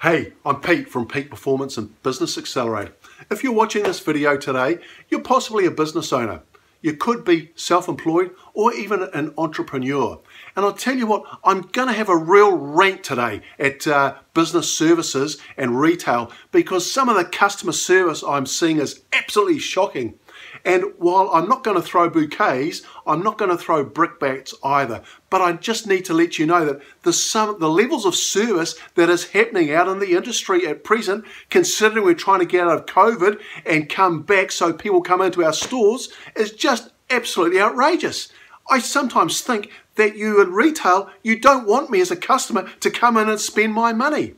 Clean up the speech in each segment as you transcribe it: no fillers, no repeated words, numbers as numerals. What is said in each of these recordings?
Hey, I'm Pete from Peak Performance and Business Accelerator. If you're watching this video today, you're possibly a business owner. You could be self-employed or even an entrepreneur. And I'll tell you what, I'm going to have a real rant today at business services and retail because some of the customer service I'm seeing is absolutely shocking. And while I'm not going to throw bouquets, I'm not going to throw brickbats either. But I just need to let you know that the levels of service that is happening out in the industry at present, considering we're trying to get out of COVID and come back so people come into our stores, is just absolutely outrageous. I sometimes think that you in retail, you don't want me as a customer to come in and spend my money.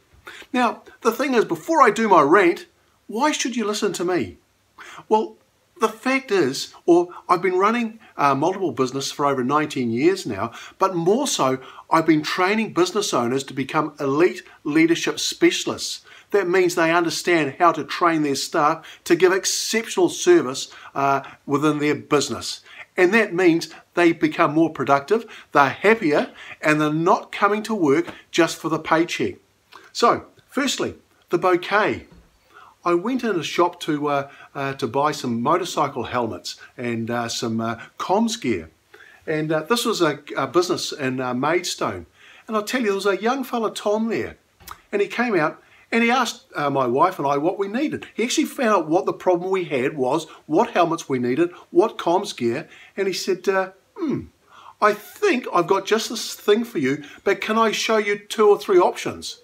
Now, the thing is, before I do my rant, why should you listen to me? Well, the fact is, I've been running multiple businesses for over 19 years now, but more so, I've been training business owners to become elite leadership specialists. That means they understand how to train their staff to give exceptional service within their business. And that means they become more productive, they're happier, and they're not coming to work just for the paycheck. So, firstly, the bouquet. I went in a shop to buy some motorcycle helmets and some comms gear. And this was a business in Maidstone. And I'll tell you, there was a young fella, Tom, there. And he came out and he asked my wife and I what we needed. He actually found out what the problem we had was, what helmets we needed, what comms gear. And he said, I think I've got just this thing for you, but can I show you 2 or 3 options?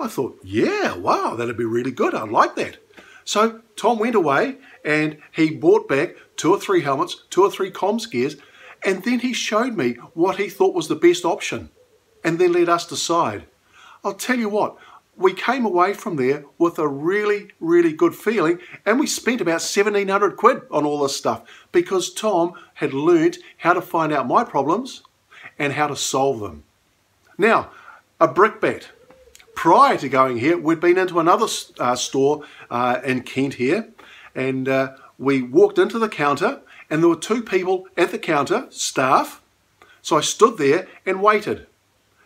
I thought, yeah, wow, that'd be really good. I'd like that. So Tom went away and he bought back 2 or 3 helmets, 2 or 3 comms gears, and then he showed me what he thought was the best option and then let us decide. I'll tell you what, we came away from there with a really, really good feeling, and we spent about 1,700 quid on all this stuff because Tom had learned how to find out my problems and how to solve them. Now, a brickbat. Prior to going here, we'd been into another store in Kent here, and we walked into the counter, and there were 2 people at the counter, staff. So I stood there and waited.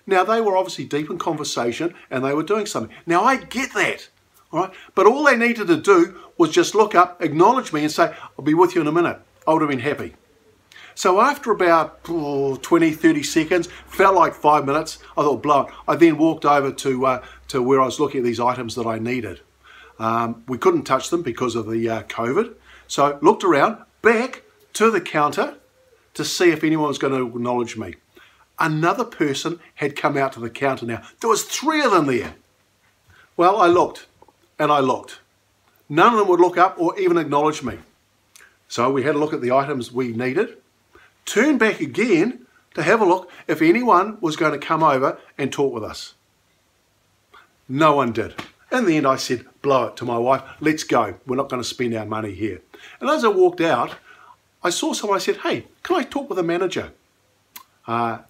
Now, they were obviously deep in conversation, and they were doing something. Now, I get that, all right? But all they needed to do was just look up, acknowledge me, and say, I'll be with you in a minute. I would have been happy. So after about 20, 30 seconds, felt like 5 minutes, I thought, blow it. I then walked over to where I was looking at these items that I needed. We couldn't touch them because of the COVID. So looked around, back to the counter to see if anyone was going to acknowledge me. Another person had come out to the counter now. There was 3 of them there. Well, I looked and I looked. None of them would look up or even acknowledge me. So we had a look at the items we needed. Turned back again to have a look if anyone was going to come over and talk with us. No one did. In the end, I said, blow it, to my wife, let's go. We're not going to spend our money here. And as I walked out, I saw someone, I said, hey, can I talk with the manager?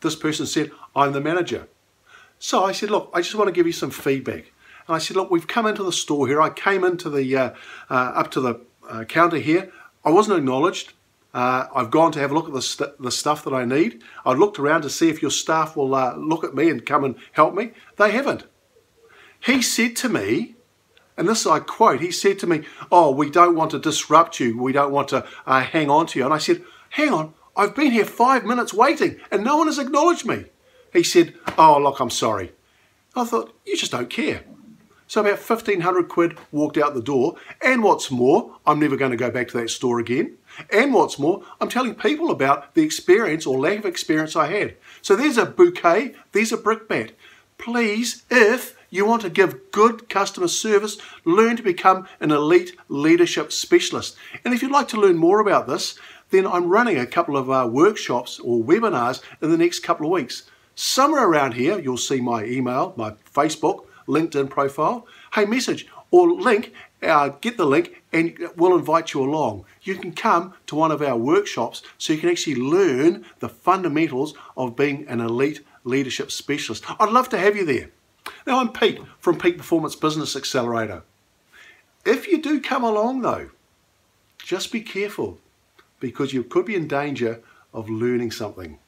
This person said, I'm the manager. So I said, look, I just want to give you some feedback. And I said, look, we've come into the store here. I came into the up to the counter here. I wasn't acknowledged. I've gone to have a look at the stuff that I need. I looked around to see if your staff will look at me and come and help me. They haven't. He said to me, and this I quote, he said to me, oh, we don't want to disrupt you. We don't want to hang on to you. And I said, hang on, I've been here 5 minutes waiting and no one has acknowledged me. He said, oh, look, I'm sorry. I thought, you just don't care. So about 1,500 quid walked out the door. And what's more, I'm never going to go back to that store again. And what's more, I'm telling people about the experience or lack of experience I had. So there's a bouquet, there's a brickbat. Please, if you want to give good customer service, learn to become an elite leadership specialist. And if you'd like to learn more about this, then I'm running a couple of workshops or webinars in the next couple of weeks. Somewhere around here, you'll see my email, my Facebook, LinkedIn profile. Hey, message or link, get the link and we'll invite you along. You can come to one of our workshops so you can actually learn the fundamentals of being an elite leadership specialist. I'd love to have you there. Now, I'm Pete from Peak Performance Business Accelerator. If you do come along though, just be careful because you could be in danger of learning something.